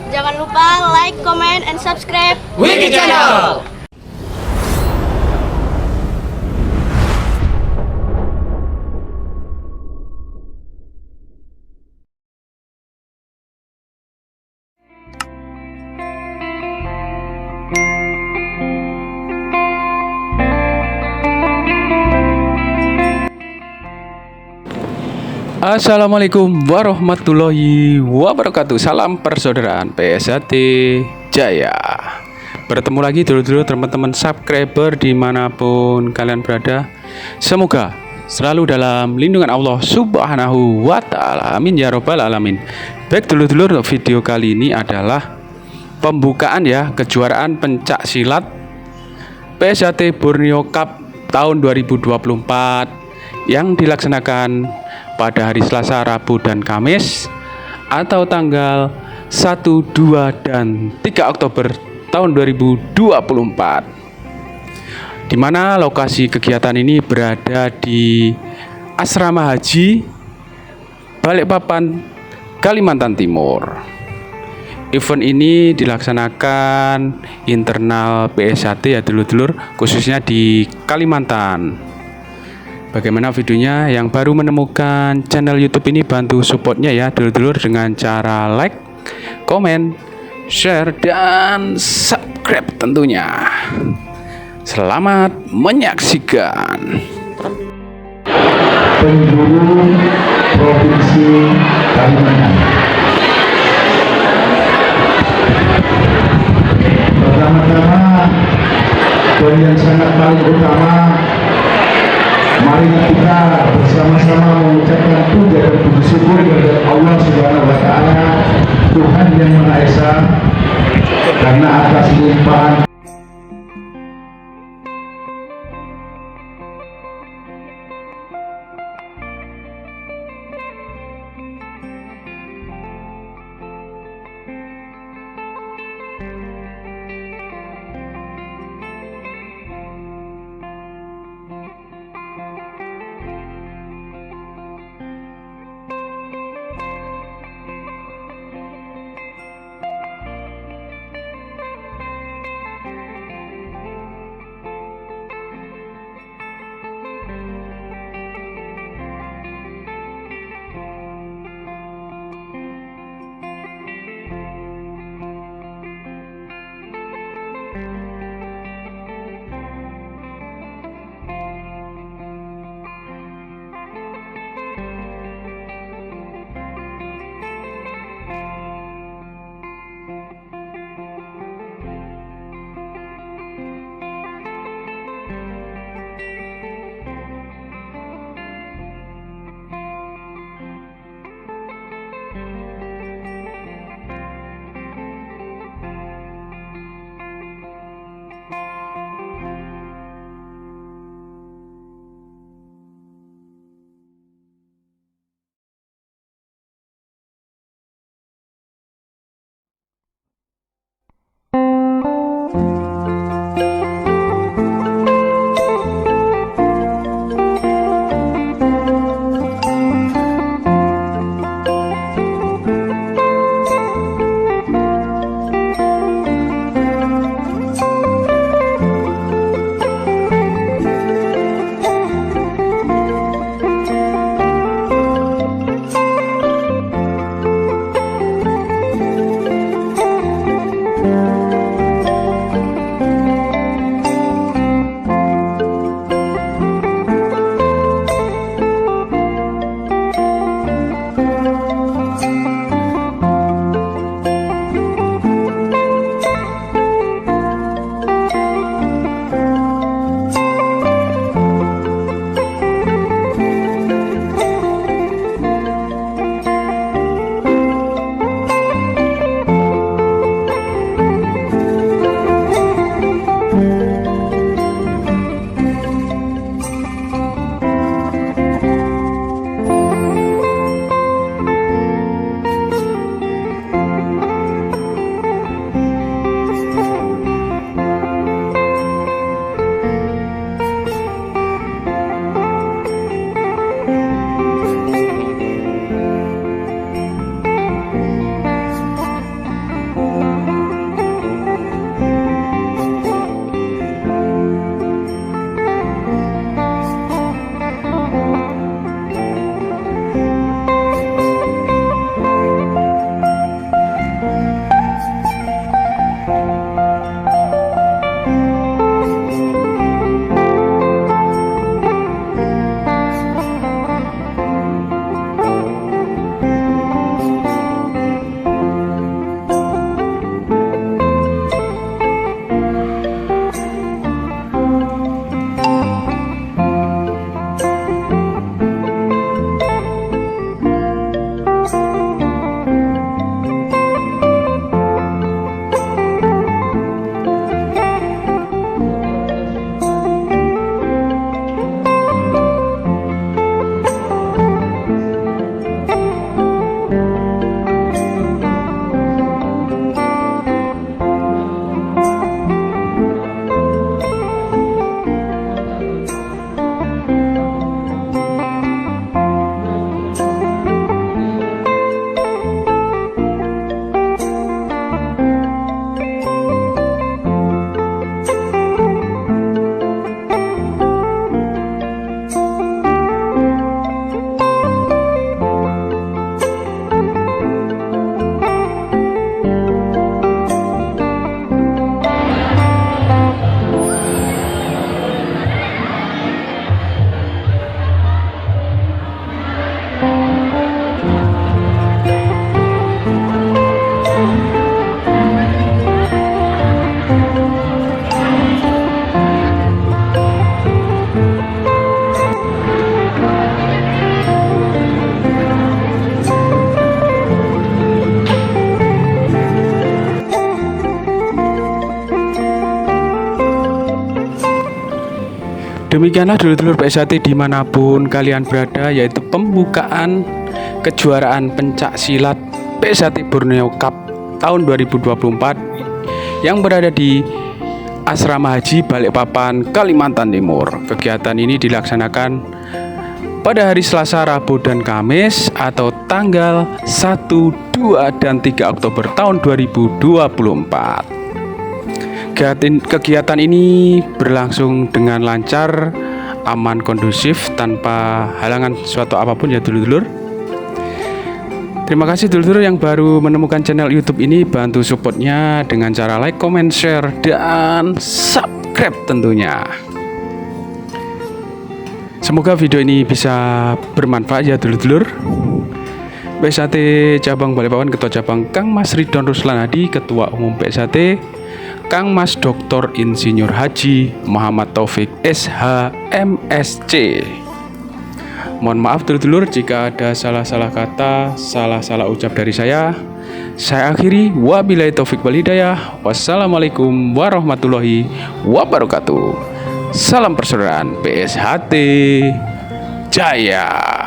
Jangan lupa like, comment, and subscribe Wiki Channel. Assalamualaikum warahmatullahi wabarakatuh. Salam persaudaraan PSAT Jaya. Bertemu lagi dulu-dulu teman-teman subscriber dimanapun kalian berada. Semoga selalu dalam lindungan Allah Subhanahu wa ta'ala. Amin ya robbal alamin. Baik dulu-dulu, video kali ini adalah pembukaan ya kejuaraan pencak silat PSAT Borneo Cup tahun 2024 yang dilaksanakan pada hari Selasa, Rabu, dan Kamis atau tanggal 1, 2, dan 3 Oktober tahun 2024, di mana lokasi kegiatan ini berada di Asrama Haji Balikpapan, Kalimantan Timur. Event ini dilaksanakan internal PSAT ya dulur-dulur, khususnya di Kalimantan. Bagaimana videonya? Yang baru menemukan channel YouTube ini bantu supportnya ya dulur-dulur dengan cara like, komen, share, dan subscribe tentunya. Selamat menyaksikan. Penjuru Provinsi Kalimantan. Pertama-tama dan yang sangat paling utama, mari kita bersama-sama mengucapkan puja dan puji syukur kepada Allah Subhanahu wa taala, Tuhan yang Maha Esa, karena atas limpahan Demikianlah dulur-dulur PSHT dimanapun kalian berada, yaitu pembukaan kejuaraan pencak silat PSHT Borneo Cup tahun 2024 yang berada di Asrama Haji Balikpapan, Kalimantan Timur. Kegiatan ini dilaksanakan pada hari Selasa, Rabu, dan Kamis atau tanggal 1, 2, dan 3 Oktober tahun 2024. Kegiatan ini berlangsung dengan lancar, aman, kondusif, tanpa halangan suatu apapun ya dulur-dulur. Terima kasih dulur-dulur yang baru menemukan channel YouTube ini, bantu supportnya dengan cara like, comment, share, dan subscribe tentunya. Semoga video ini bisa bermanfaat ya dulur-dulur. PSHT Cabang Balikpapan, Ketua Cabang Kang Mas Ridwan Ruslan Hadi, Ketua Umum PSHT Kang Mas Dr. Insinyur Haji Muhammad Taufik SH MSc. Mohon maaf dulur-dulur jika ada salah-salah kata, salah-salah ucap dari saya. Saya akhiri, wabillahi taufik wal hidayah. Wassalamualaikum warahmatullahi wabarakatuh. Salam persaudaraan PSHT Jaya.